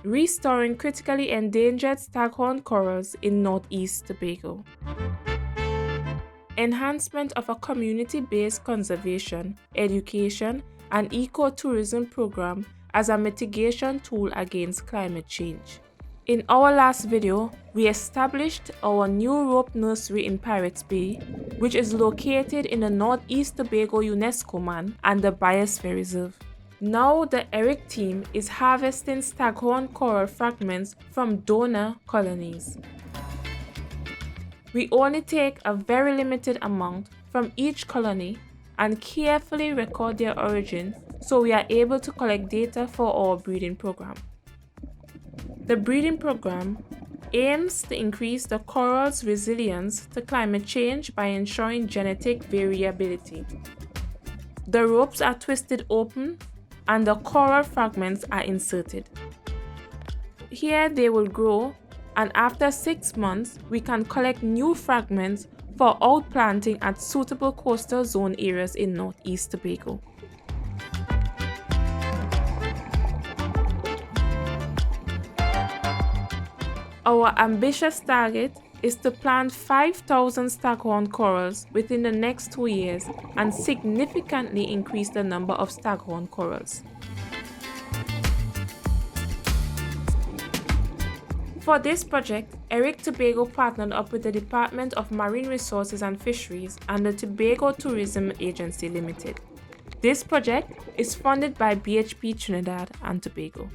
restoring critically endangered staghorn corals in North East Tobago. Enhancement of a community-based conservation, education, and ecotourism program as a mitigation tool against climate change. In our last video, we established our new rope nursery in Pirates Bay, which is located in the North East Tobago UNESCO Man and the Biosphere Reserve. Now the ERIC team is harvesting staghorn coral fragments from donor colonies. We only take a very limited amount from each colony and carefully record their origin so we are able to collect data for our breeding program. The breeding program aims to increase the coral's resilience to climate change by ensuring genetic variability. The ropes are twisted open and the coral fragments are inserted. Here they will grow, and after 6 months we can collect new fragments for outplanting at suitable coastal zone areas in North East Tobago. Our ambitious target is to plant 5,000 staghorn corals within the next 2 years and significantly increase the number of staghorn corals. For this project, ERIC Tobago partnered up with the Department of Marine Resources and Fisheries and the Tobago Tourism Agency Limited. This project is funded by BHP Trinidad and Tobago.